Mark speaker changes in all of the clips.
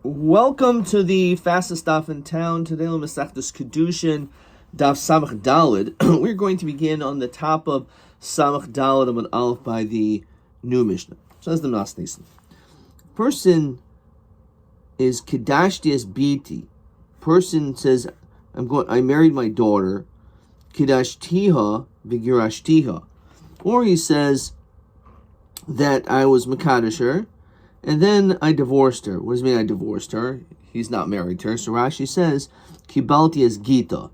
Speaker 1: Welcome to the fastest daf in town. Today, Masechtas Kiddushin, daf Samach Daled. We're going to begin on the top of Samach Daled Amud Aleph by the new Mishnah. Says the Masnisin. Person is Kiddashti as Biti. Person says, I married my daughter. Kiddashtiha v'girashtiha. Or he says that I was Mekadosh her, and then I divorced her. What does it mean I divorced her? He's not married to her. So Rashi says, Kibalti as Gita.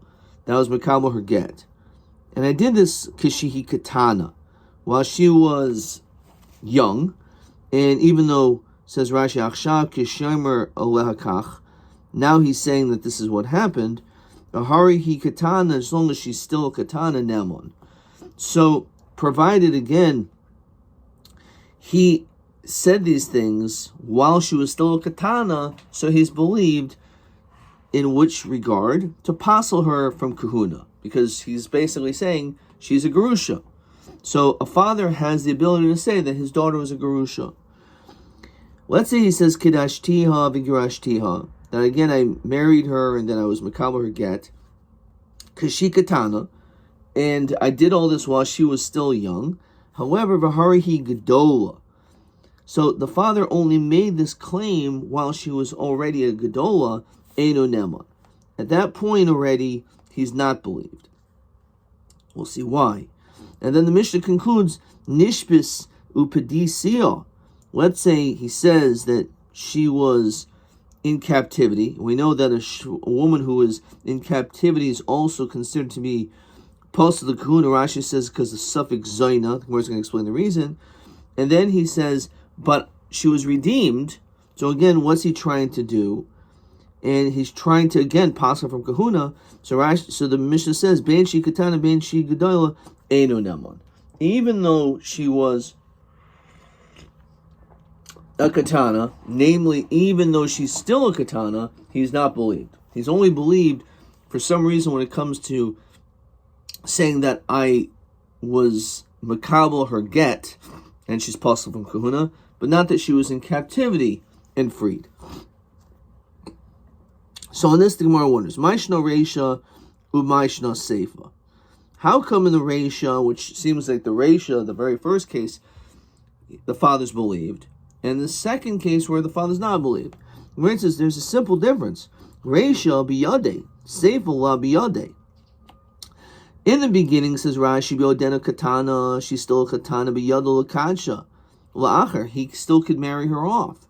Speaker 1: That was Mekabel her get. And I did this Kishihi Katana, while she was young. And even though, says Rashi, Achshav Kishomer Olehakach, now he's saying that this is what happened. Ahari hi Katana, as long as she's still a Katana Nemon. So, provided again, he said these things while she was still a katana, so he's believed in which regard to passel her from kahuna, because he's basically saying she's a gerusha. So a father has the ability to say that his daughter was a gerusha. Let's say he says kiddashtiha v'girashtiha, that again I married her and then I was mekabel her get, kashi katana, and I did all this while she was still young. However, v'harihi gedola. So the father only made this claim while she was already a Gedola, Eino Nema. At that point already, he's not believed. We'll see why. And then the Mishnah concludes, Nishbis Upedisia. Let's say he says that she was in captivity. We know that a woman who is in captivity is also considered to be post of the kahuna. Rashi says because the suffix Zaina. We're going to explain the reason. And then he says, but she was redeemed. So again, what's he trying to do? And he's trying to again pass her from kahuna. So the Mishnah says, Ben she katana, ben she gedola, eino nemon. Even though she was a katana, namely, even though she's still a katana, he's not believed. He's only believed for some reason when it comes to saying that I was makabel her get, and she's possible from kahuna, but not that she was in captivity and freed. So on this, the Gemara wonders, Maishna Reisha Umaishna Seifa. How come in the Reisha, which seems like the Reisha, the very first case, the father's believed, and the second case where the father's not believed? The Gemara says there's a simple difference. Reisha biyade, Seifa la biyade. In the beginning, says Rashi, Biodena Katana, she's still a Katana, Biyadol Kadsha. La'acher, he still could marry her off.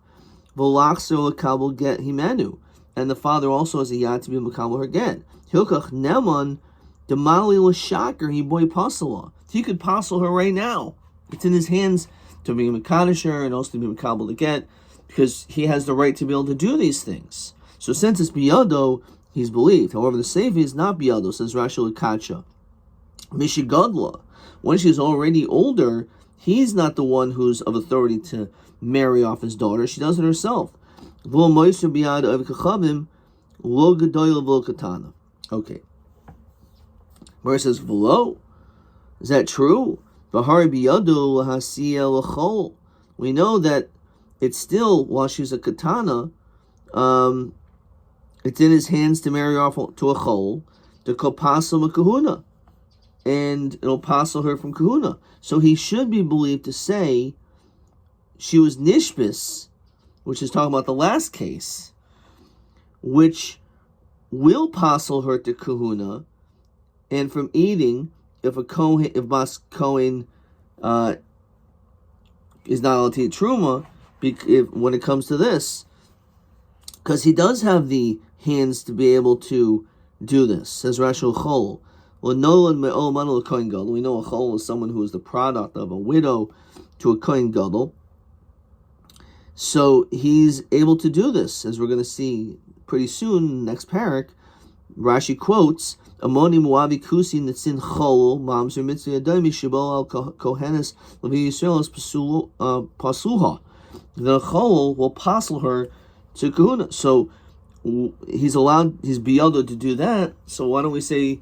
Speaker 1: Volachser Lakabel get Himenu. And the father also has a yad to be Makabel her get. Hilkach Neman, Demali Lashaker, he boy Pasala. He could passel her right now. It's in his hands to be Makadisher and also to be Makabel to get, because he has the right to be able to do these things. So since it's Biyado, he's believed. However, the Sefer is not Biyado, says Rashi Lakadsha. Mishigadla, when she's already older, he's not the one who's of authority to marry off his daughter. She does it herself. Okay. Where it says v'lo, is that true? We know that it's still, while she's a katana, it's in his hands to marry off to a chol, to kopasa kahuna, and it'll passel her from kahuna. So he should be believed to say she was nishbis, which is talking about the last case, which will passel her to kahuna, and from eating, if Bas Kohen is not allowed to eat truma, when it comes to this, because he does have the hands to be able to do this, says Rashi Chol. We know a chol is someone who is the product of a widow to a kohen gadol. So he's able to do this, as we're going to see pretty soon. Next parak, Rashi quotes, "Amoni muavi kusi nitzin chol mamzer mitzvah yadayim shibol al kohenes levi yisrael pasuha." The chol will passel her to kahuna. So he's biyado to do that. So why don't we say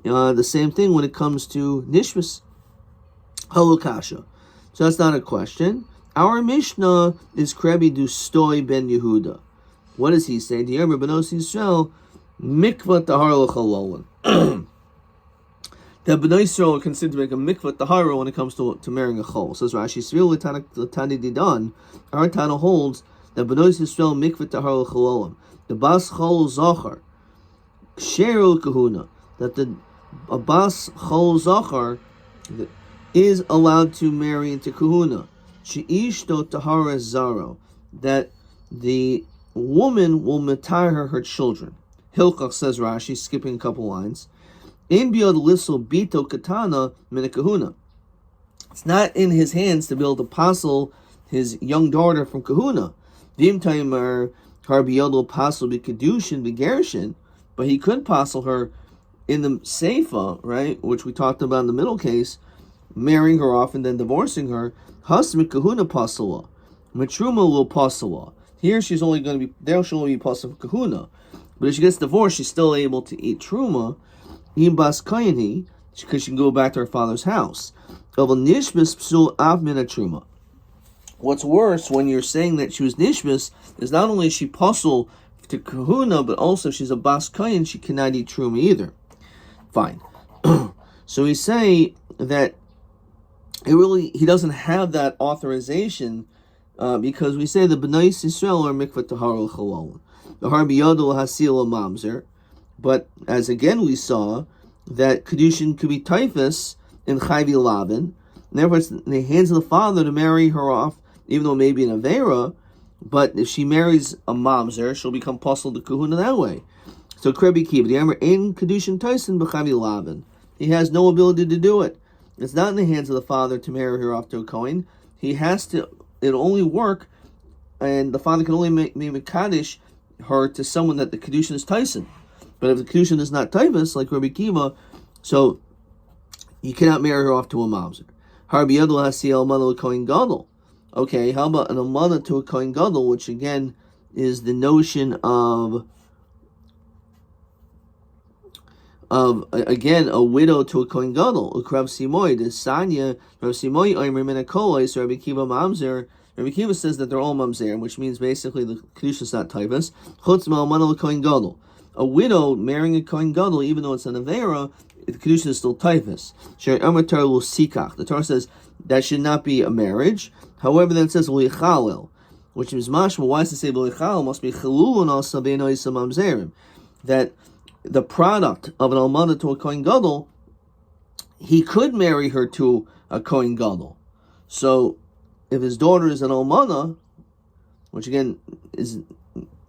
Speaker 1: the same thing when it comes to nishmas halukasha? So that's not a question. Our Mishnah is Krebi Dustoi ben Yehuda. What does he say? The Yomi Benos Yisrael mikvah tahar l'chololin. That Bnei Yisrael are considered to make a mikvah tahara when it comes to marrying a chol. Says Rashi, Svil l'tani didan. Our Tana holds that Bnei Yisrael mikvah tahara l'chololim. The bas chol zachar sheru kahuna. That a bas chol zachar is allowed to marry into kahuna. Sheishto tahara zaro. That the woman will matar her children. Hilchach, says Rashi, skipping a couple lines. In biod lisel bito katana minakahuna. It's not in his hands to be able to passel his young daughter from kahuna. Vim taimer har biyodol passel b'kedushin b'gershin, but he could passel her in the seifa, right, which we talked about in the middle case, marrying her off and then divorcing her. Has mikahuna passela, mitruma will passela. Here she's only going to be there. She'll only be passel kahuna, but if she gets divorced, she's still able to eat truma. Because she can go back to her father's house. What's worse, when you're saying that she was nishmas, is not only is she puzzle to kahuna, but also she's a bas kayin, she cannot eat truma either. Fine. So we say that he doesn't have that authorization because we say the Bnei Yisrael are mikvah tahar l'chololin. The har biyodol hasil mamzer. But as again we saw, that Kiddushin could be typhus in Chayvi Lavin, and therefore it's in the hands of the father to marry her off, even though maybe an Avera, but if she marries a mamzer, she'll become puzzled to Kahuna that way. So Rabbi Kiva, the Amr in Kiddushin Tyson b'Chayvi Lavin. He has no ability to do it. It's not in the hands of the father to marry her off to a Kohen. He has to, it'll only work, and the father can only make Mekadesh her to someone that the Kiddushin is Tyson. But if the Kiddushin is not typhus, like Rabbi Kiva, so you cannot marry her off to a mamzer. Harbi Yadol Hasi Almana Kohen Gadol. Okay, how about an almana to a Kohen Gadol, which again is the notion of again a widow to a Kohen Gadol. Ukrav Simoy, the Sanya, Rav Simoy Omer Menakolai, so Rabbi Kiva mamzer. Rabbi Kiva says that they're all mamzer, which means basically the Kiddushin is not typhus. Chutz Almana Kohen Gadol. A widow marrying a Kohen Gadol, even though it's an Avera, the Kiddushin is still typhus. The Torah says that should not be a marriage. However, then it says which is mashma. Why does it say must be chalulun also beinoisam mamzerim? That the product of an almana to a Kohen Gadol, he could marry her to a Kohen Gadol. So, if his daughter is an almana, which again is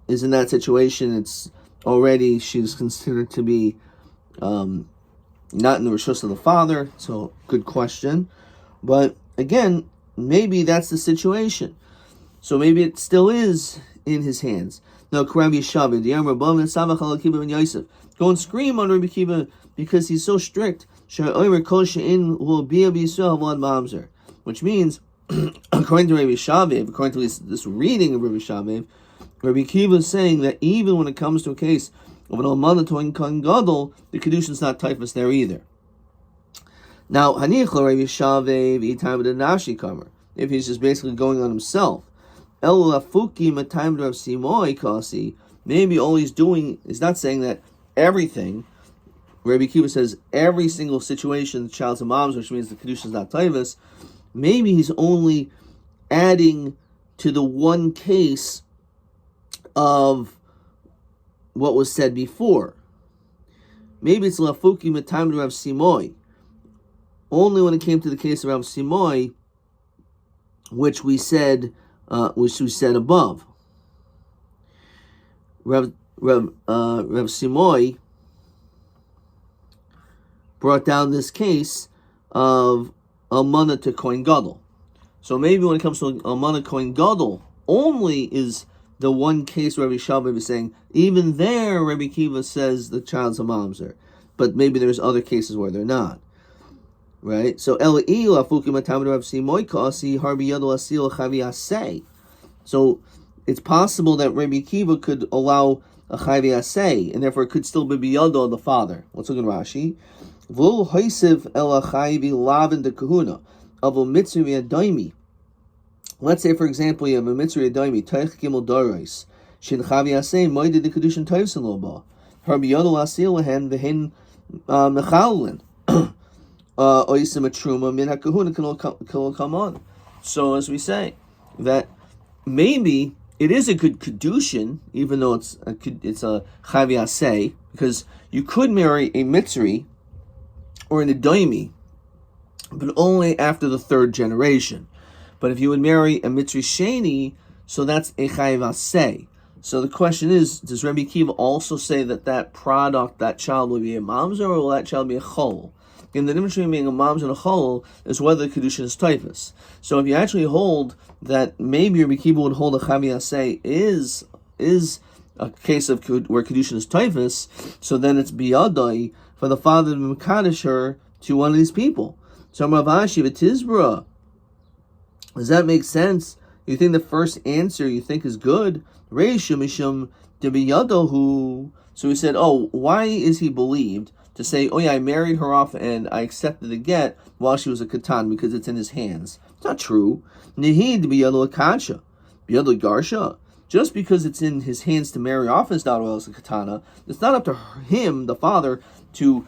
Speaker 1: in that situation, it's already she's considered to be not in the rishus of the father, so good question. But again, maybe that's the situation. So maybe it still is in his hands. Now, Rabbi Shavi, the Amr Rabbi Samach Alakiba ben Yosef, go and scream on Rabbi Kiva because he's so strict. Which means, according to Rabbi Shavi, according to this reading of Rabbi Shavi, Rabbi Kiva is saying that even when it comes to a case of an almana to a Kohen Gadol, the Kiddushin is not typhus there either. Now, Hanich Rabbi Shavev Itam the Nashi cover, if he's just basically going on himself. El Lafuki Matime Rav Simoy Kasi, maybe all he's doing is not saying that everything. Rabbi Kiva says every single situation the child's a mom's, which means the Kiddushin is not typhus. Maybe he's only adding to the one case of what was said before. Maybe it's Lafuki Matime Rav Simoy. Only when it came to the case of Rav Simoy, which we said above. Rav Simoy brought down this case of almana to Kohen Gadol. So maybe when it comes to almana Kohen Gadol, only is the one case Rabbi Shavi is saying, even there Rabbi Kiva says the child's a mamzer. But maybe there's other cases where they're not. Right? So so it's possible that Rabbi Kiva could allow a chayvi asay, and therefore it could still be biyado of the father. Let's look at Rashi. V'lo hoisiv el chayvi lavin de kahuna of a mitzvah daimi. Let's say, for example, you have a mitzvah daimi taich gimel darais. Shin chavi asay moide the Kiddushin toivsin loba. Her biyodol asil lehen v'hen mechalin. Oisim a truma min hakahuna can come on. So as we say, that maybe it is a good Kiddushin, even though it's a chavi asay, because you could marry a Mitzri or an Edoimi, but only after the third generation. But if you would marry a Mitzri Sheni, so that's a chayiv aseh. So the question is, does Rabbi Akiva also say that product, that child, will be a mamzer, or will that child be a chol? And the difference between being a mamzer and a chol is whether the Kiddushin is typhus. So if you actually hold that maybe Rabbi Akiva would hold a chayiv aseh is a case of where Kiddushin is typhus, so then it's biyadai for the father to mekadesh her to one of these people. So Rav Ashi v'tizbra. Does that make sense? You think the first answer you think is good? Reishu mishum debiyadohu. So he said, why is he believed to say, I married her off and I accepted the get while she was a katan because it's in his hands? It's not true. Nehi debiyado akacha, biyado garsha. Just because it's in his hands to marry off his daughter as a katana, it's not up to him, the father, to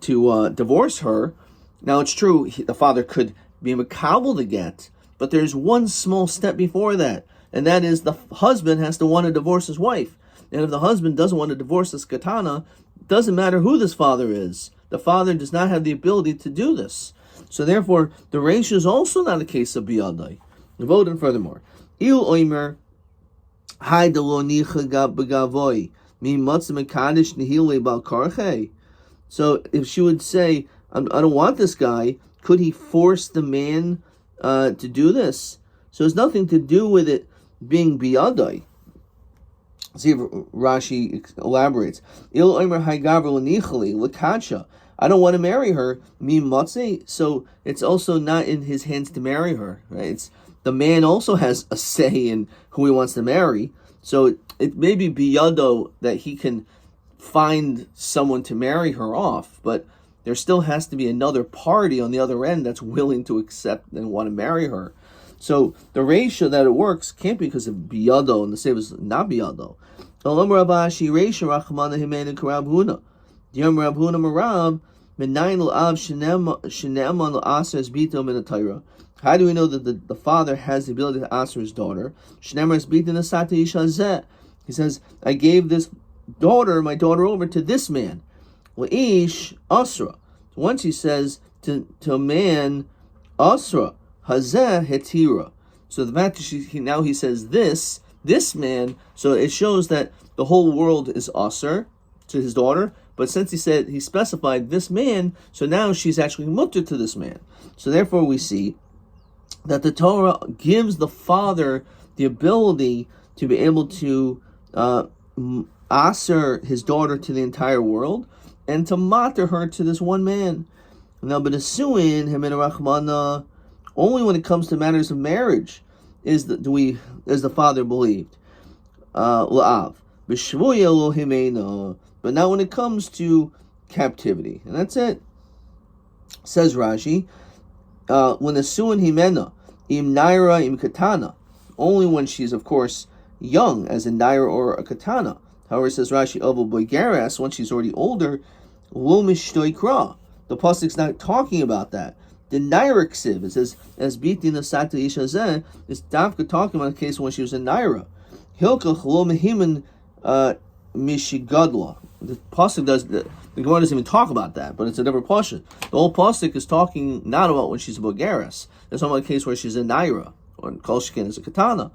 Speaker 1: divorce her. Now it's true, the father could be makabel to get, but there's one small step before that, and that is the husband has to want to divorce his wife. And if the husband doesn't want to divorce this katana, it doesn't matter who this father is. The father does not have the ability to do this. So therefore, the ratio is also not a case of biyadai. And furthermore, il oimer hay de lo nicha begavoy mi matzim mekadesh nihile bal karche. So if she would say, I don't want this guy, could he force the man to do this? So it's nothing to do with it being biyadai. See if Rashi elaborates. Il omer haygaver l'nichali l'kacha. I don't want to marry her. Mi matze. So it's also not in his hands to marry her. Right? It's the man also has a say in who he wants to marry. So it may be biyado that he can find someone to marry her off, but there still has to be another party on the other end that's willing to accept and want to marry her. So the ratio that it works can't be because of biyado, and the save is not biyado. How do we know that the father has the ability to answer his daughter? He says, I gave my daughter over to this man. Ish asra. Once he says to a man, asra hazeh hetira. So the fact that now he says this man, so it shows that the whole world is asr to his daughter. But since he specified this man, so now she's actually mutter to this man. So therefore we see that the Torah gives the father the ability to be able to asr his daughter to the entire world, and to matter her to this one man. Now, but asuin him in Rachmana, only when it comes to matters of marriage is the father believed. La'av. B'shvuya lo himena. But now when it comes to captivity, and that's it. Says Rashi, when asuin himena, im naira im katana, only when she's of course young, as a naira or a katana. However, says Rashi, Ovo Boigeras, when she's already older, Lo Mishtoikra. The pasuk's not talking about that. The Naira Ksiv, it says, as Biti Nasata Ishazeh, is Davka talking about a case when she was a Naira. Hilkach Lo Mehiman Mishigadla. The pasuk the Gemara doesn't even talk about that, but it's a different pasuk. The whole pasuk is talking not about when she's a Boigeras. It's talking about a case where she's a Naira, or Kolshkin is a Katana.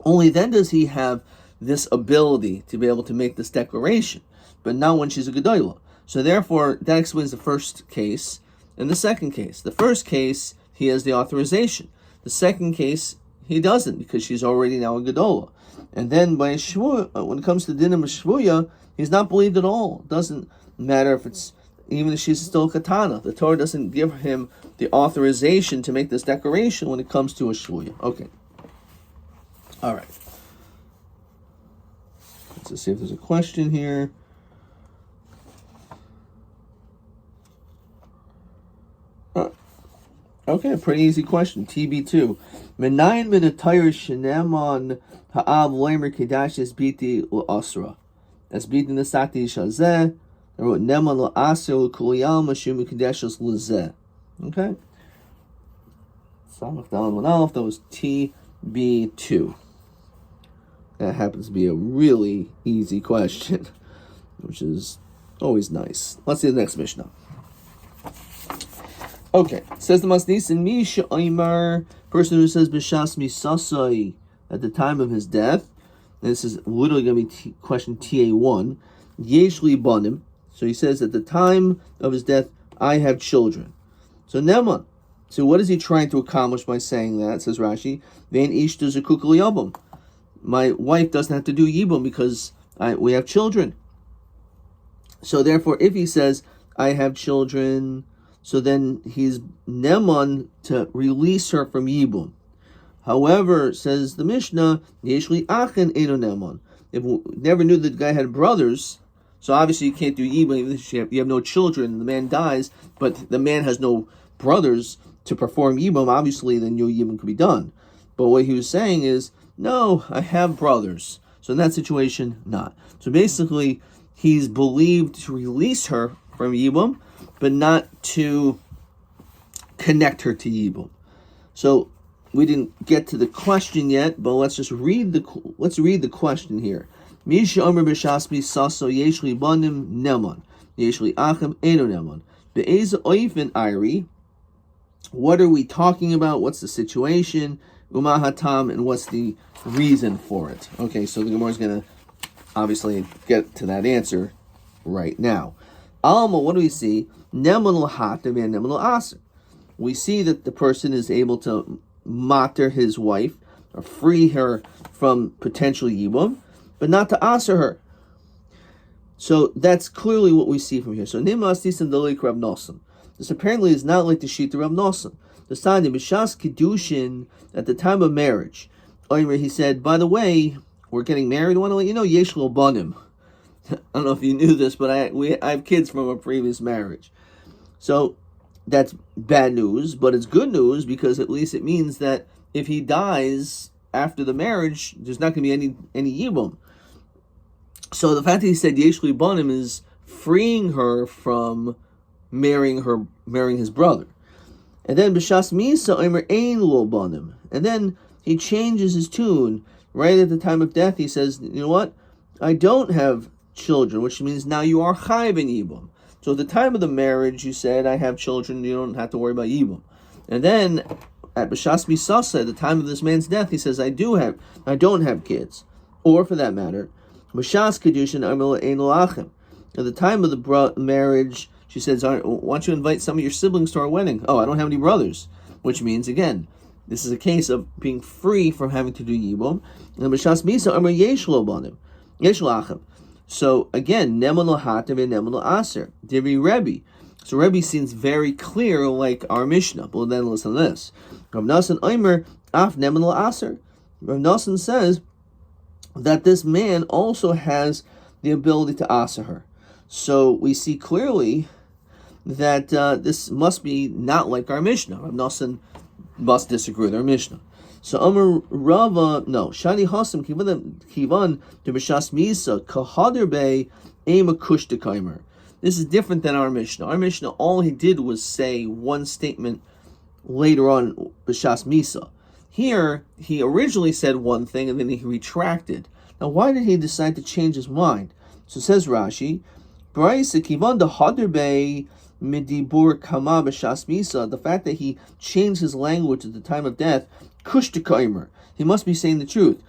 Speaker 1: Only then does he have this ability to be able to make this declaration, but now when she's a Gedolah. So therefore, that explains the first case and the second case. The first case, he has the authorization. The second case, he doesn't, because she's already now a Gedolah. And then by Shvuya, when it comes to Dinim Shvuya, he's not believed at all. It doesn't matter even if she's still a Katana. The Torah doesn't give him the authorization to make this declaration when it comes to a Shvuya. Okay. All right. Let's see if there's a question here. Okay, pretty easy question. TB2. Menayin min atayr sheneman ha'av leimer kedashis biti l'asra. As biti nesati shazeh. I wrote neman l'asra l'kuliyal mashum kedashis l'zeh. Okay. Samach Daled Amud Aleph. That was TB2. That happens to be a really easy question, which is always nice. Let's see the next Mishnah. Okay, it says the Masnisin Misha Oimar, person who says B'shas Misasai at the time of his death. And this is literally going to be question TA1. Yeshli Banim. So he says at the time of his death, I have children. So Neman. So what is he trying to accomplish by saying that? Says Rashi. Vein Ish Dezakuk L'Yabam. My wife doesn't have to do Yibum because we have children. So therefore, if he says, I have children, so then he's Neman to release her from Yibum. However, says the Mishnah, Yeshli Achen Eno Neman. If we never knew that the guy had brothers, so obviously you can't do Yibum, even if you have no children, the man dies, but the man has no brothers to perform Yibum, obviously then no Yibum could be done. But what he was saying is, no, I have brothers. So in that situation, not. So basically, he's believed to release her from Yibum, but not to connect her to Yibum. So we didn't get to the question yet, but let's read the question here. Misha Omer b'shas misaso yeshli banim neman, yeshli achem eno neman. Be'ez oifen iri. What are we talking about? What's the situation? Umahatam, and what's the reason for it? Okay, so the Gemara is going to obviously get to that answer right now. Alma, what do we see? Neman l'hatam and neman l'aser. We see that the person is able to mater his wife, or free her from potential yibum, but not to aser her. So that's clearly what we see from here. So Nimas Nisan Dalik Rav Nosson. This apparently is not like the Shita Rav Nosson. The Sadi B'shas Kiddushin at the time of marriage. He said, by the way, we're getting married. I want to let you know, Yesh Lo Banim. I don't know if you knew this, but I have kids from a previous marriage. So that's bad news, but it's good news because at least it means that if he dies after the marriage, there's not going to be any yibum. So the fact that he said Yesh Lo Banim is freeing her from marrying his brother. And then B'shas Misa Omer Ein Lo Banim. And then he changes his tune. Right at the time of death, he says, you know what? I don't have children, which means now you are Chayv in Yibum. So at the time of the marriage, you said, I have children, you don't have to worry about Yibum. And then at B'shas Misasa, at the time of this man's death, he says, I don't have kids. Or for that matter, B'shas Kiddushin Omer Ein Lo Achem. At the time of the marriage, she says, why don't you invite some of your siblings to our wedding? Oh, I don't have any brothers. Which means, again, this is a case of being free from having to do Yibum. And B'shas Misa Omer Yesh Lo Banim. Yesh Lo Achem. So, again, Neman Lo Hatem and Neman Lo Aser. Divi Rebbe. So Rebbe seems very clear like our Mishnah. But then listen to this. Rav Nosson Omer Af Neman Lo Aser. Rav Nosson says that this man also has the ability to aser her. So we see clearly that this must be not like our Mishnah. Rav Nosson must disagree with our Mishnah. So Amar Rava, no, Shani Hasam Kivan to B'shas Misa Kahader Bey Ema Kushtekaimer. This is different than our Mishnah. Our Mishnah, all he did was say one statement later on B'shas Misa. Here, he originally said one thing and then he retracted. Now, why did he decide to change his mind? So says Rashi, the fact that he changed his language at the time of death, he must be saying the truth.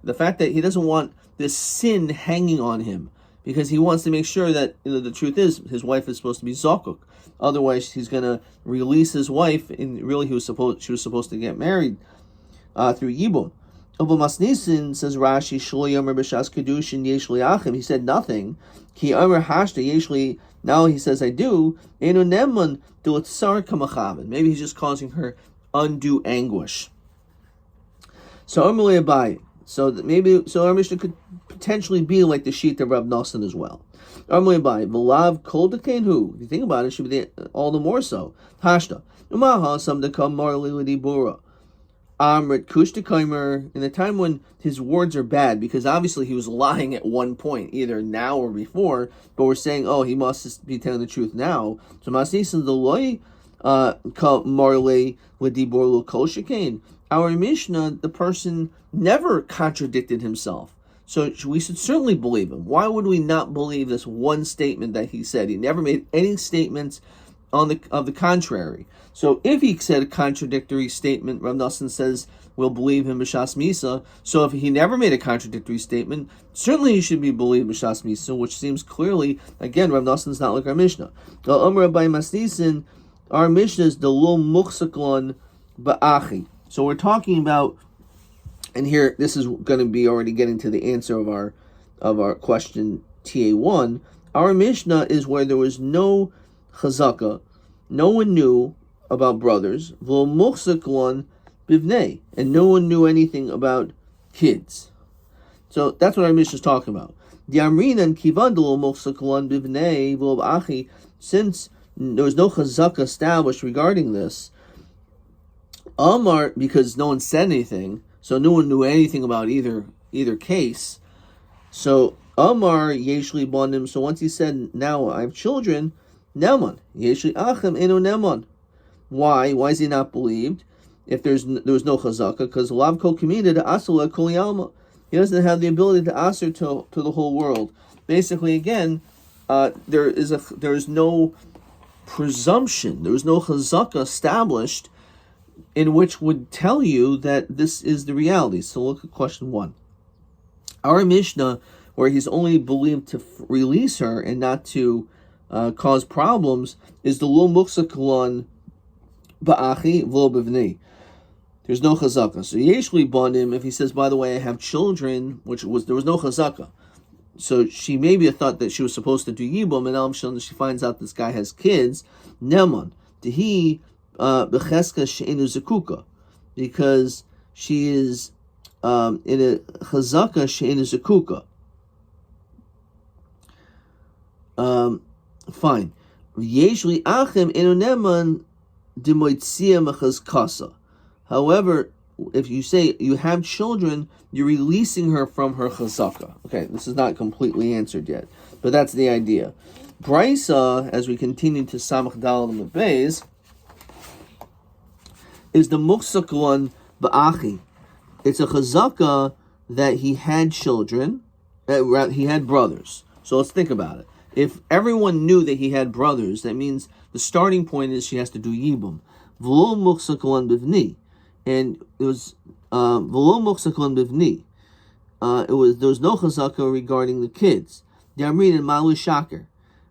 Speaker 1: The fact that he doesn't want this sin hanging on him, because he wants to make sure that the truth is his wife is supposed to be zakuk. Otherwise, he's going to release his wife, and really she was supposed to get married through Yibum. Masnisin, says Rashi, he said nothing. Now he says, I do. Maybe he's just causing her undue anguish. So our Mishnah could potentially be like the sheet of Rab Nosson as well. V'lav kol dekain hu. If you think about it, it should be all the more so. Hashta. Umaha sam dekam marli l'dibura. Amrit kush dekaimer. In the time when his words are bad, because obviously he was lying at one point, either now or before, but we're saying, oh, he must be telling the truth now. So masnisan the loy marli l'dibur l'kol shekain. Our Mishnah, the person never contradicted himself. So we should certainly believe him. Why would we not believe this one statement that he said? He never made any statements of the contrary. So if he said a contradictory statement, Rav Nosson says we'll believe him b'shas misa. So if he never made a contradictory statement, certainly he should be believed b'shas misa, which seems clearly, again, Rav Nosson's not like our Mishnah. Our Mishnah is the lo muchsaklon ba'achi. So we're talking about, and here this is going to be already getting to the answer of our question TA1. Our Mishnah is where there was no chazaka, no one knew about brothers, v'lo muchsaklon bivnei, and no one knew anything about kids. So that's what our Mishnah is talking about. Diamrinan kivan lo muchsaklon bivnei v'lo b'achi. Since there was no chazaka established regarding this, Amar, because no one said anything, so no one knew anything about either case. So Amar yeshli bonim. So once he said, "Now I have children," neman yeshli achem eno neman. Why? Why is he not believed? If there was no chazaka, because lav kol kamina to asula kol yalma. He doesn't have the ability to answer to the whole world. Basically, again, there is no presumption. There is no chazaka established in which would tell you that this is the reality. So look at question 1. Our Mishnah, where he's only believed to release her and not to cause problems, is the lo muchsaklon ba'achi v'lo b'vnei. There's no chazaka. So yeshli bonim, if he says, by the way, I have children, there was no chazaka. So she maybe thought that she was supposed to do yibum, and all of a sudden she finds out this guy has kids. Neman, he b'cheska she'enu zekuka, because she is in a chazaka she'enu zekuka. Fine. Yeshli achem enu neman demoitzia mechazkasa. However, if you say you have children, you're releasing her from her chazaka. Okay, this is not completely answered yet, but that's the idea. Brisa, as we continue to Samach Daled and Beis, is the muchsaklon ba'achi. It's a chazaka that he had children, that he had brothers. So let's think about it. If everyone knew that he had brothers, that means the starting point is she has to do yibum. V'lo muchsaklon bivni. And it was v'lo muchsaklon bivni. There was no chazaka regarding the kids. Damrin and Malu Shaker.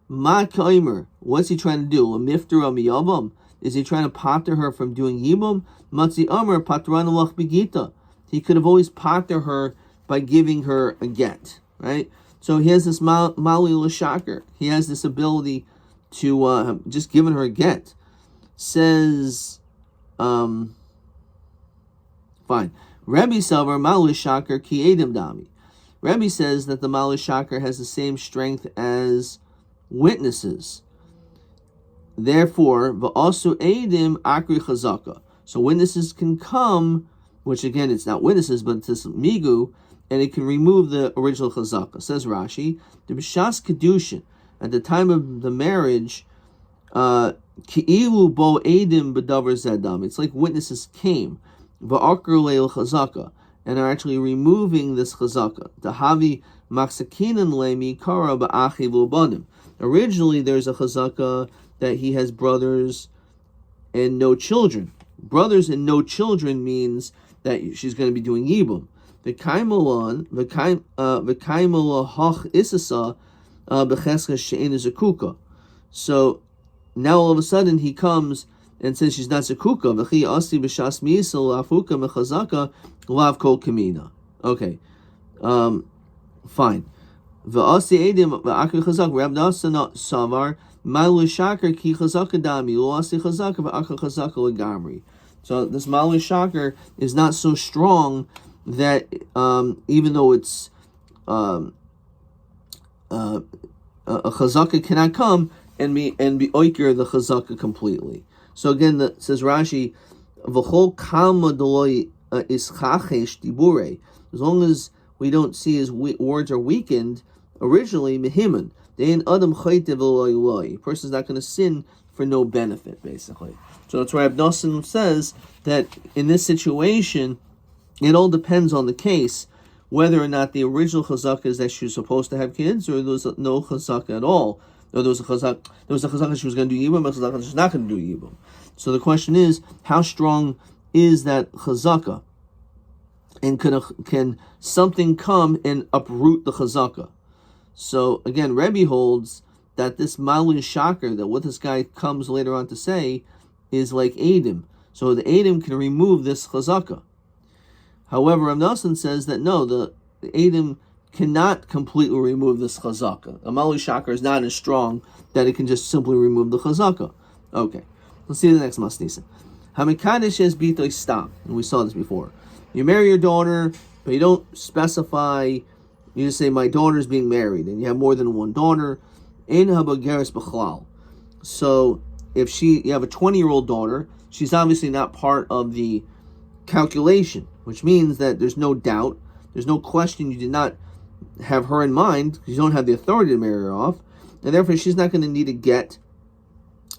Speaker 1: Ma Kaimer, what's he trying to do? A mifter miyavam? Is he trying to pater her from doing yibum? Matzi Amr patran lach begita. He could have always pater her by giving her a get, right? So he has this Mali l'shaker. He has this ability to just giving her a get. Says, fine. Rabbi Savar Mali l'shaker ki edim dami. Rabbi says that the Mali l'shaker has the same strength as witnesses. Therefore, v'asu edim akri chazaka. So witnesses can come, which again, it's not witnesses, but it's migu, and it can remove the original chazaka. Says Rashi, the b'shas Kiddushin, at the time of the marriage, ki'ilu bo edim b'davar zedam. It's like witnesses came, v'akru leil chazaka, and are actually removing this chazaka. Dahavi maksakinan leimi kara ba'achi v'ubanim. Originally, there's a chazaka that he has brothers and no children. Brothers and no children means that she's going to be doing yibum. The kaimalon, the kaimala hach isasa becheska she'en zekuka. So now all of a sudden he comes and says she's not zekuka. V'chi asi b'shas mi'isel afuka mechazaka lav kol kamina. Okay, fine. V'asi edim v'akri chazak. Rab Nosson savar malu shaker ki chazaka dami lo asi chazaka v'akri chazaka legamri. So this malu shaker is not so strong that even though it's a chazaka cannot come and be oiker the chazaka completely. So again, says Rashi, v'chol kalma doloi ischachesh dibure. As long as we don't see his words are weakened, originally mehiman. Dein adam chayte v'loy. A person's not going to sin for no benefit, basically. So that's why Rabbi Nosson says that in this situation, it all depends on the case, whether or not the original chazaka is that she was supposed to have kids, or there was no chazaka at all. Or there was a chazaka she was going to do yibum, but a chazaka she's not going to do yibum. So the question is, how strong is that chazaka? And can something come and uproot the chazaka? So again, Rabbi holds that this malin shocker, that what this guy comes later on to say, is like Adam. So the Adam can remove this chazaka. However, Rav Nosson says that no, the Adam cannot completely remove this chazaka. A malin shocker is not as strong that it can just simply remove the chazaka. Okay, let's see the next masnisa. Hamikadesh es bitoy stam, and we saw this before. You marry your daughter, but you don't specify. You just say my daughter is being married, and you have more than one daughter. Ein habageres b'chlal. So if you have a 20-year-old daughter, she's obviously not part of the calculation, which means that there's no doubt, there's no question you did not have her in mind, because you don't have the authority to marry her off, and therefore she's not going to need a get,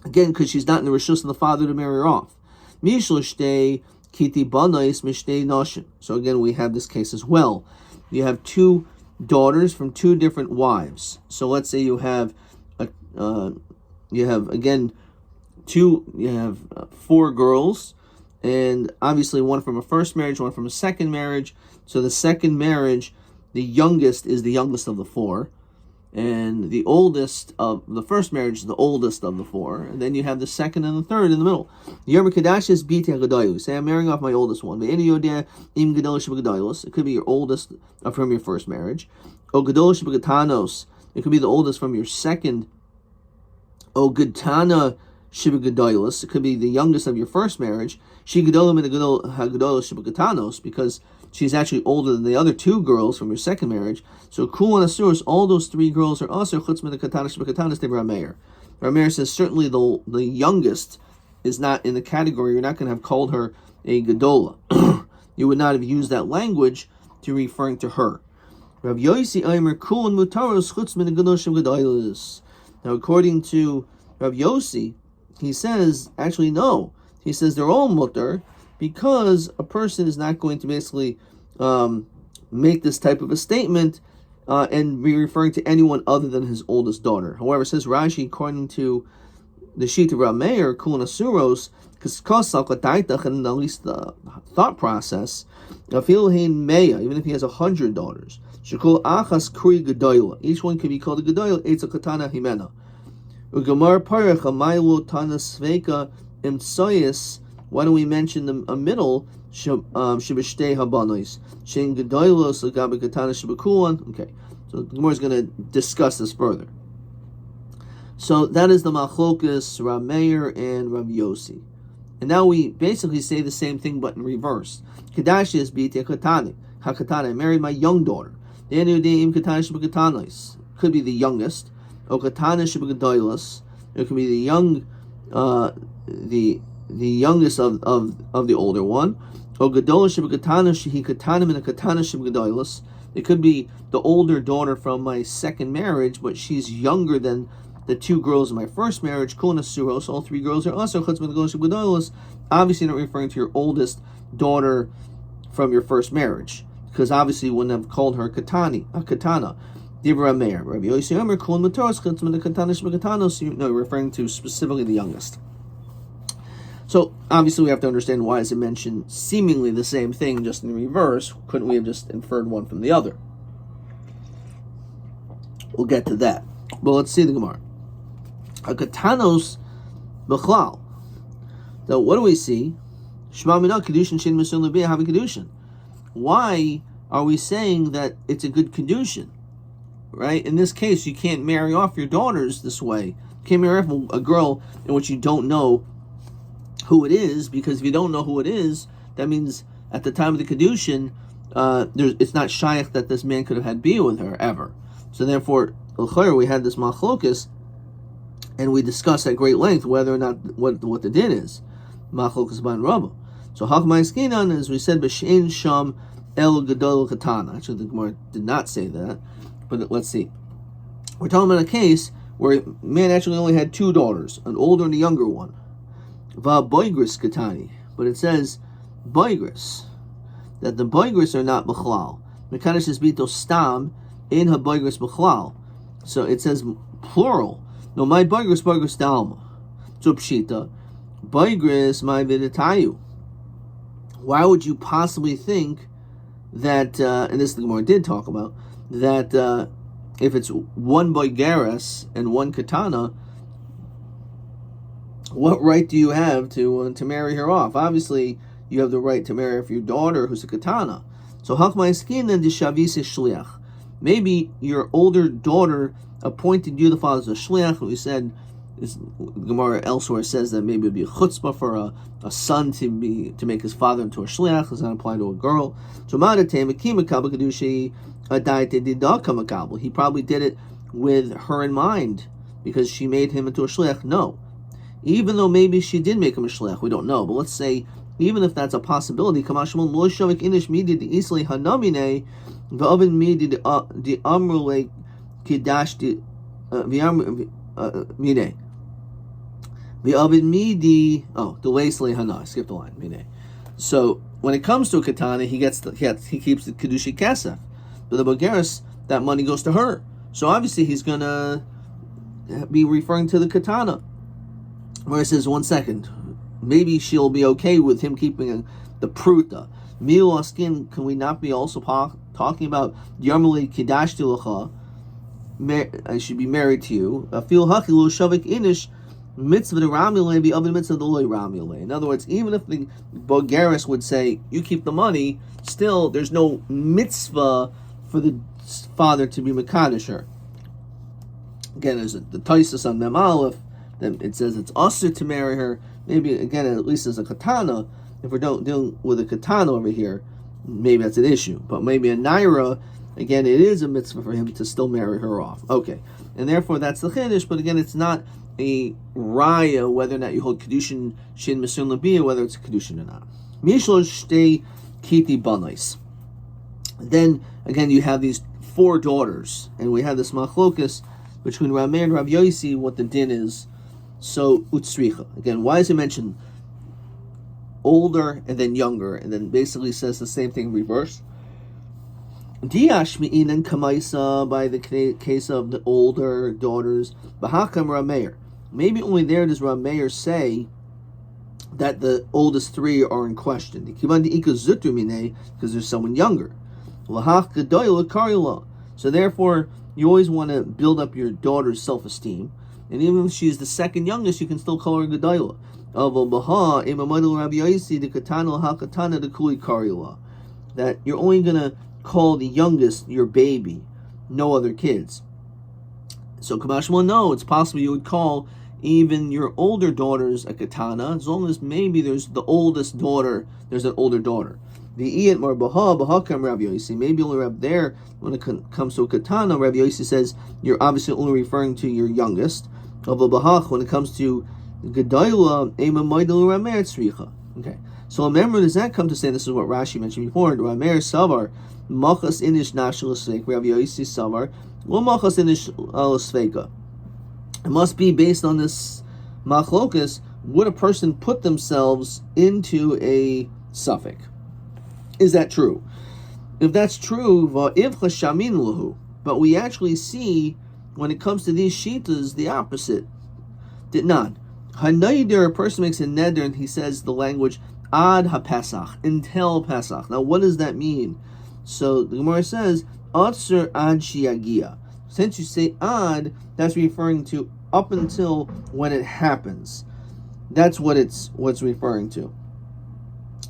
Speaker 1: again, because she's not in the rishus of the father to marry her off. Mishloshtei kiti banais mishtei noshin. So again, we have this case as well. You have two daughters from two different wives. So let's say you have four girls, and obviously one from a first marriage, one from a second marriage. So the second marriage, the youngest is the youngest of the four, and the oldest of the first marriage is the oldest of the four, and then you have the second and the third in the middle. Say I'm marrying off my oldest one. It could be your oldest from your first marriage. It could be the oldest from your second. It could be the youngest of your first marriage. Because she's actually older than the other two girls from your second marriage. So Kulan Asuros, all those three girls are also Chutz min Katana Shebekatanas de Rameir. Rameir says certainly the youngest is not in the category. You're not going to have called her a Gedola. You would not have used that language to referring to her. Rav Yosi Aimer Kulan Mutaros Chutz min Gedoshim Gedolas. Now according to Rav Yosi, he says, actually no. He says they're all mutter, because a person is not going to basically make this type of a statement and be referring to anyone other than his oldest daughter. However, says Rashi, according to the sheet of Rameir, Kulan Asuros, because and at least the thought process, even if he has 100 daughters, each one can be called a Gedoyla, Eitz Katana Himena. Ugamar Parach Amaylo Tana Sveka Imtsoyis. Why don't we mention a middle Shibishtei Habanois? Shin Gedoylos Lagabe Katana Shibakulan. Okay, so the Gemara is going to discuss this further. So that is the Machlokas, Rameir, and Rav Yosi. And now we basically say the same thing but in reverse. Kadash is B'te Katane. Hakatane, I married my young daughter. The Enudim Katana Shibakatanois. Could be the youngest. Okatana Shibakadoilos. It could be the young the youngest of the older one. Ogadola Shibakatana Shihikatanim and a Katana Shibakadoilos. It could be the older daughter from my second marriage, but she's younger than the two girls in my first marriage. Kulna Suros, all three girls are also Chatzmadagosh. Obviously not referring to your oldest daughter from your first marriage, because obviously you wouldn't have called her a katana. Dibra Meir. Rabbi Yosi Omer Kuln Matoros Chatzmadakatana Shmagatanos, referring to specifically the youngest. So obviously we have to understand, why is it mentioned seemingly the same thing, just in reverse? Couldn't we have just inferred one from the other? We'll get to that. But let's see the Gemara. Hakatanos Bechlal. So what do we see? Shema Mina Kiddushin Shin Musun Lebiyah have a Kiddushin. Why are we saying that it's a good Kiddushin? Right? In this case, you can't marry off your daughters this way. You can't marry off a girl in which you don't know who it is, because if you don't know who it is, that means at the time of the Kiddushin, it's not shaykh that this man could have had bia with her ever. So therefore, we had this machlokus, and we discussed at great length whether or not what the din is. Machlokus ban Rabba. So Hakmai Skinan, as we said, b'shein sham el gadol katana. Actually, the Gemara did not say that, but let's see. We're talking about a case where a man actually only had two daughters, an older and a younger one. Va boigris katani, but it says boigris, that the boigris are not b'chlal. Mekadosh is bito stam in ha boigris b'chlal. So it says plural. No, my boigris dalma. So pshita, boigris my viditayu. Why would you possibly think that, and this the Gemara did talk about, that if it's one boigeres and one katana, what right do you have to marry her off? Obviously, you have the right to marry off your daughter who's a katana. So hakmai skin and dishavis shliach. Maybe your older daughter appointed you the father as a shliach. We said, Gemara elsewhere says that maybe it would be a chutzpah for a son to make his father into a shliach. Does not apply to a girl. So he probably did it with her in mind because she made him into a shliach. No, even though maybe she did make him a shliach, we don't know. But let's say even if that's a possibility, I skipped the line. So when it comes to a katana, he keeps the Kiddushin kesef. But the bogeres, that money goes to her. So obviously he's gonna be referring to the katana. Where it says, 1 second, maybe she'll be okay with him keeping the pruta. Mil skin, can we not be also talking about Yarmali Kidashti Lacha? I should be married to you. Feel hakilu shavik inish mitzvah the ramule be other mitzvah the loy ramule. In other words, even if the bogeres would say you keep the money, still there's no mitzvah for the father to be mekadosh her. Again, there's the Taisus on Mem Aleph. Then it says it's usher to marry her. Maybe again, at least as a katana. If we're dealing with a katana over here, maybe that's an issue. But maybe a naira, again, it is a mitzvah for him to still marry her off. Okay, and therefore that's the chiddush. But again, it's not a raya whether or not you hold Kiddushin shin mesun labiyah, whether it's a Kiddushin or not. Mishlosh shtei kiti banais. Then again, you have these 4 daughters, and we have this machlokus between Rameh and Rabbi Yosi, what the din is. So utsricha. Again, why is it mentioned older and then younger, and then basically says the same thing in reverse? Diashmi'in and kamaisa, by the case of the older daughters. Bahakam Rameir. Maybe only there does Rameir say that the oldest 3 are in question. Because there's someone younger. So therefore, you always want to build up your daughter's self-esteem. And even if she's the second youngest, you can still call her Gedolah. That you're only going to call the youngest your baby, no other kids. So Kamashma, no, it's possible you would call even your older daughters a katana, as long as maybe there's an older daughter. The Iyat Marbaha, Bahakam Rabbi Yosi, maybe only Rab there, when it comes to a katana, Rabbi Yosi says you're obviously only referring to your youngest. Of a Bahach, when it comes to Gedolah, Ema Maidel Ramer Tzricha. Okay. So remember, does that come to say, this is what Rashi mentioned before, Ramer Savar, Machas Inish Nashal Sveik, Rabbi Yosi Savar, well Machas Inish Sveika. It must be based on this machlokas, would a person put themselves into a suffix? Is that true? If that's true, but we actually see when it comes to these shitas the opposite. Did not. Hanayder, a person makes a neder and he says the language ad ha-pesach, until Pesach. Now what does that mean? So the Gemara says atzer ad shiagia. Since you say ad, that's referring to up until when it happens. That's what's referring to.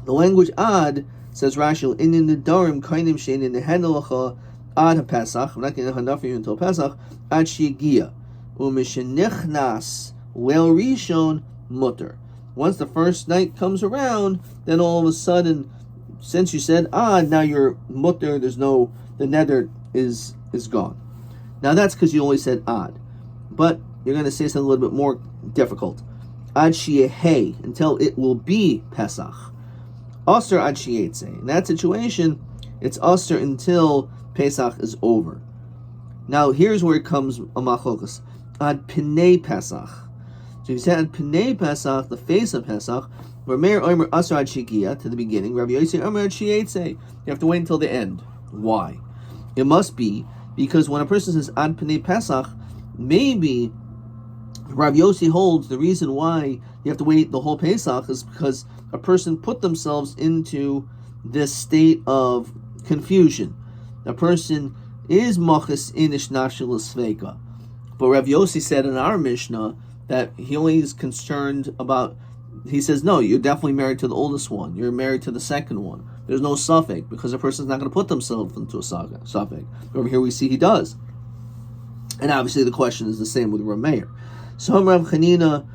Speaker 1: The language ad, says Rashi, in the darim kainim shein in the henalacha ad ha-pesach. I'm not going to have for you until Pesach. Ad shiagia umishenichnas leil rishon mutter. Once the first night comes around, then all of a sudden since you said now you're mutter, the neder is gone. Now that's because you only said ad. But you're going to say something a little bit more difficult. Ad sheyeh, until it will be Pesach. Aser ad sheyetze. In that situation, it's aser until Pesach is over. Now here's where it comes a machlokas. Ad pinei Pesach. So if you say ad pinei Pesach, the face of Pesach, Rameir Omer aser ad shegia, to the beginning, Rabbi Yossi Omer ad sheyetze. You have to wait until the end. Why? It must be because when a person says ad pinei Pesach, maybe Rabbi Yossi holds the reason why you have to wait the whole Pesach is because a person put themselves into this state of confusion. A person is machas inish nashil sveka. But Rabbi Yossi said in our Mishnah that he only is concerned about, he says, no, you're definitely married to the oldest one. You're married to the second one. There's no suffix because a person's not going to put themselves into a suffix. Over here we see he does. And obviously the question is the same with Rameir. So Rav Chanina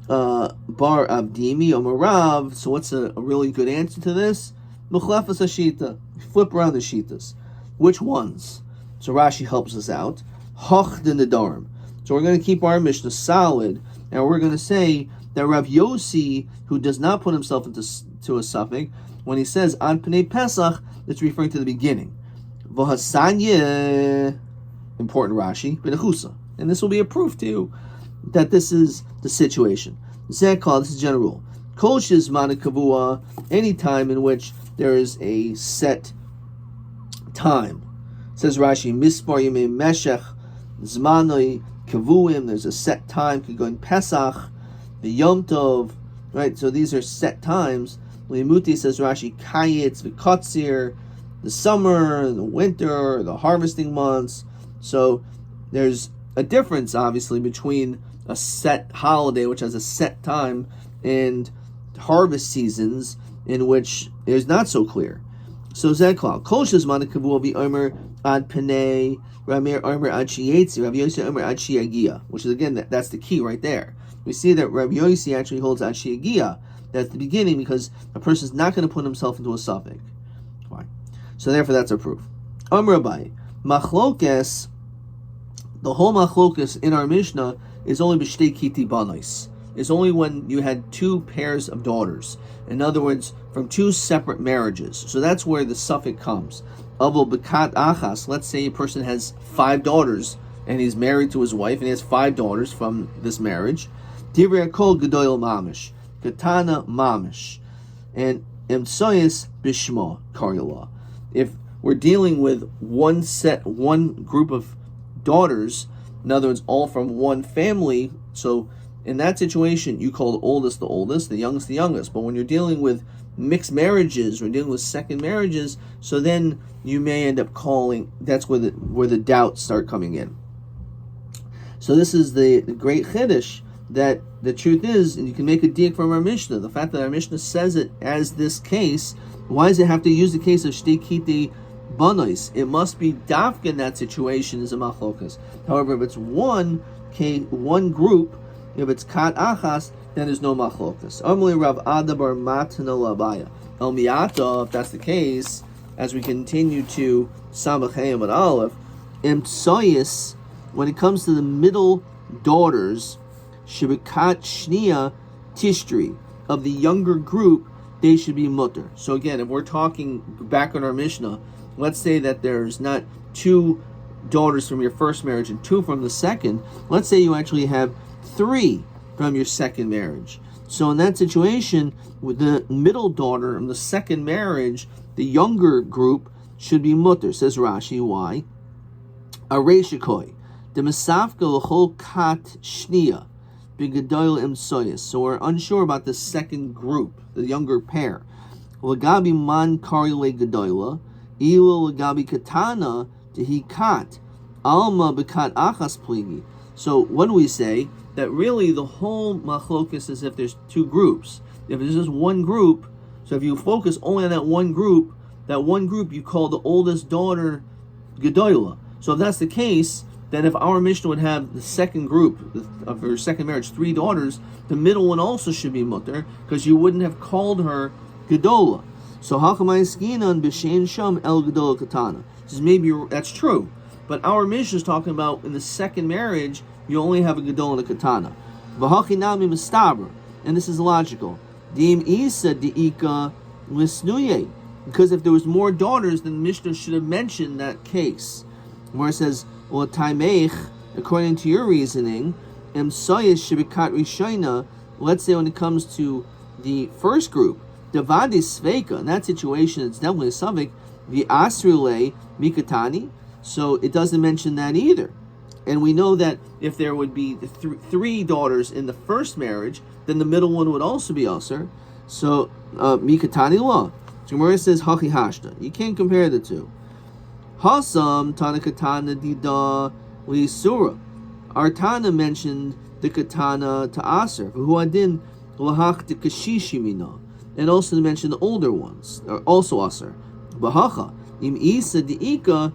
Speaker 1: bar Abdimi Rav. So what's a really good answer to this? Mechlefas Hashita. Flip around the shitas. Which ones? So Rashi helps us out. Hoch the Nedarim. So we're going to keep our Mishnah solid, and we're going to say that Rav Yossi, who does not put himself into a suffix, when he says Ad Pnei Pesach, it's referring to the beginning. V'hasanye, important Rashi, b'nechusa. And this will be a proof to you that this is the situation. Zekal, this is general rule. Kol shizman kavua, any time in which there is a set time. Says Rashi, mispar yemei meshech, zmanoi kavuim, there's a set time, could go in Pesach, the Yom Tov, right? So these are set times. Limuti says Rashi, kayetz v'kotzir, the summer, the winter, the harvesting months. So there's a difference, obviously, between a set holiday, which has a set time, and harvest seasons, in which it is not so clear. So Zeklal, Kol Shezman Kavua vi Omer Ad Penei, Ramir Omer Ad Shiyetzi, Rabbi Yossi Omer Ad Shiyagia, which is again that's the key right there. We see that Rabbi Yossi actually holds Ad Shiyagia. That's the beginning because a person is not going to put himself into a suffix. Fine. So therefore, that's our proof. Rabbi, Machlokes. The whole machlokes in our Mishnah is only b'shtei kiti banos. It's only when you had two pairs of daughters. In other words, from two separate marriages. So that's where the suffix comes. Avol b'kat achas. Let's say a person has 5 daughters and he's married to his wife and he has 5 daughters from this marriage. Divrei kol gedoyel mamish, katana mamish, and emtsoyis bishma karyala. If we're dealing with one group of daughters, in other words, all from one family, so in that situation, you call the oldest, the youngest, the youngest. But when you're dealing with mixed marriages, or dealing with second marriages, so then you may end up calling, that's where the doubts start coming in. So this is the great chiddush, that the truth is, and you can make a diak from our Mishnah, the fact that our Mishnah says it as this case, why does it have to use the case of shtei kiti banos? It must be dafka in that situation is a machlokas. However, if it's one group, if it's kat achas, then there's no machlokas. Amli Rav Adabar matna labaya. El miyata, if that's the case, as we continue to samach hayim and aleph, emtsoyis, when it comes to the middle daughters, shibikat shnia tishtri, of the younger group, they should be mutter. So again, if we're talking back on our Mishnah, let's say that there's not 2 daughters from your first marriage and 2 from the second. Let's say you actually have 3 from your second marriage. So in that situation, with the middle daughter from the second marriage, the younger group should be mutter. Says Rashi, why? Areshikoi, the mesafka l'chol kat shnia, bigadoil emsoyas. So we're unsure about the second group, the younger pair. Lagabi man karile gadoila, ilu lagabi katana tehikat, alma bekat achas pligi. So when we say that really the whole machlokas is if there's 2 groups. If there's just one group, so if you focus only on that one group you call the oldest daughter Gedoyla. So if that's the case, then if our Mishnah would have the second group of her second marriage, 3 daughters, the middle one also should be mutter, because you wouldn't have called her Gedola. So Hakamai Skinan B'Shein Sham El Gadol Katana. Says maybe that's true, but our Mishnah is talking about in the second marriage you only have a Gadol and a Katana. V'Hachinami Mistaber, and this is logical. Dim Isa Diika Lisnuye, because if there was more daughters, then Mishnah should have mentioned that case, where it says Taimech, according to your reasoning, Emsoyesh Shibikat Rishayna. Let's say when it comes to the first group, Davadis Sveika, in that situation it's definitely a suffix, the Asrile Mikatani, so it doesn't mention that either. And we know that if there would be three daughters in the first marriage, then the middle one would also be Aser. So Mikatani law. So Gemara says Hachi Hashta. You can't compare the two. Hasam Tana Katana Dida Lisura. Our Tana mentioned the Katana to Aser. Huadin Lahach de Kashishimina. And also to mention the older ones, are also Aser. Bahacha, im Isa Diika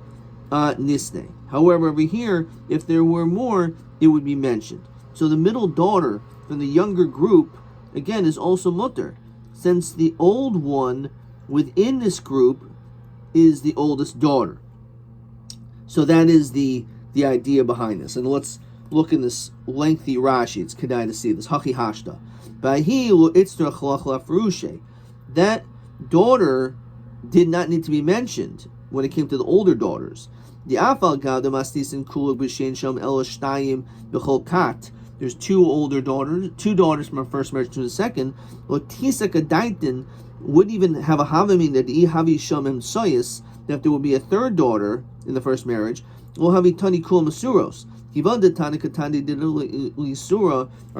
Speaker 1: Nisne. However, over here, if there were more, it would be mentioned. So the middle daughter from the younger group, again, is also mutter, since the old one within this group is the oldest daughter. So that is the idea behind this. And let's look in this lengthy Rashi. It's kedai to see this. Hachi hashta. That daughter did not need to be mentioned when it came to the older daughters. There's two older daughters, two daughters from her first marriage to the second. Wouldn't even have a havamim that that there would be a third daughter in the first marriage. Our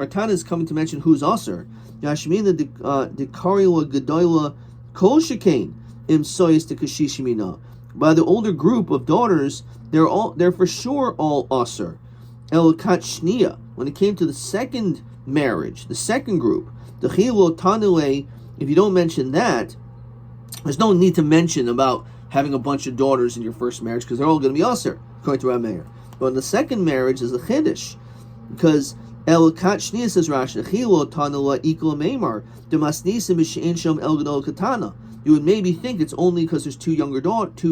Speaker 1: Tana is coming to mention who's Aser. Yashmina the Karila Gedola Kol Shekain Im Soyis the Kashishimina. By the older group of daughters, they're for sure all Aser. El Kat Shnia. When it came to the second marriage, the second group, the Chilo Tanile, if you don't mention that, there's no need to mention about having a bunch of daughters in your first marriage because they're all going to be Aser, according to Rabbi. But in the second marriage is the Chiddush, because El Kat Shnia says Rashi, Chilo Tanile Ikla Meimar, Demasnisim B'Shein Sham El Gadol Katana. You would maybe think it's only because there's two daughters.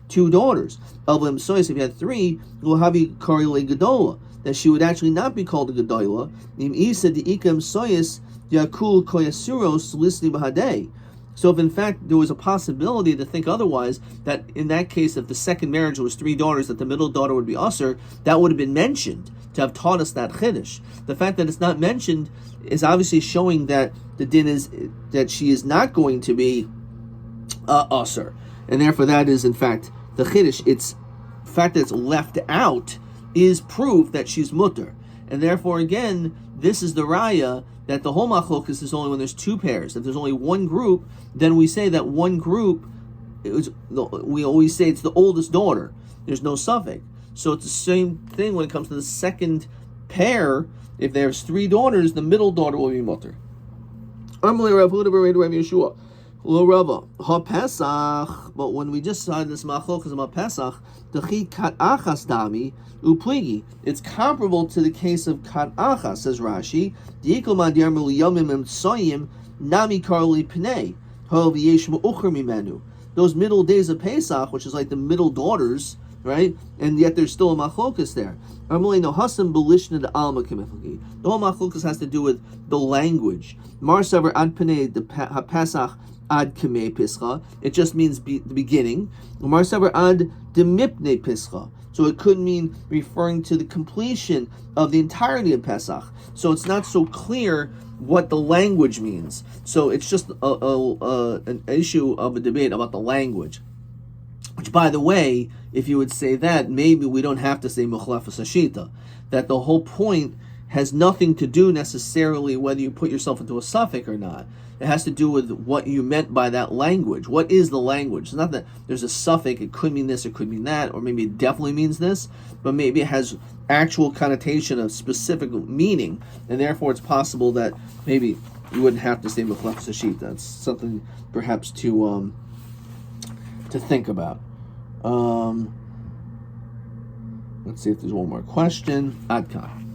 Speaker 1: Elvim Soyis, if you had three, will have you Karile Gadola, that she would actually not be called a Gadola. Nim Isa the Ikam Soyis Yakul Koyasuros Lisni Bahadei. So if in fact there was a possibility to think otherwise, that in that case, if the second marriage was three daughters, that the middle daughter would be Aser, that would have been mentioned to have taught us that Chiddush. The fact that it's not mentioned is obviously showing that the din is that she is not going to be Aser, and therefore that is in fact the Chiddush. It's the fact that it's left out is proof that she's mutter, and therefore again this is the raya that the whole machlokas is only when there's two pairs. If there's only one group, then we say that one group we always say it's the oldest daughter. There's no suffix, so it's the same thing when it comes to the second pair. If there's three daughters, the middle daughter will be mutter. Lo Rava, ha Pesach, but when we just saw this machlokas about Pesach, the chi kat achas dami upligi. It's comparable to the case of kat achas, says Rashi. Diikol madiyar miliyamim emtsoyim nami karli pnei ho v'yesh mu'ucher mimenu. Those middle days of Pesach, which is like the middle daughters, right? And yet there's still a machlokas there. The whole machlokas has to do with the language. Mar savar ad pnei the Pesach ad kemei pischa. It just means the beginning. Mar savar ad demipnei pischa. So it could mean referring to the completion of the entirety of Pesach. So it's not so clear what the language means. So it's just an issue of a debate about the language. Which, by the way, if you would say that, maybe we don't have to say Mechlefes Hashita. That the whole point has nothing to do necessarily whether you put yourself into a suffix or not. It has to do with what you meant by that language. What is the language? It's not that there's a suffix, it could mean this, it could mean that, or maybe it definitely means this, but maybe it has actual connotation of specific meaning, and therefore it's possible that maybe you wouldn't have to say Mechlefes Hashita. That's something perhaps to think about. Let's see if there's one more question. Adkan.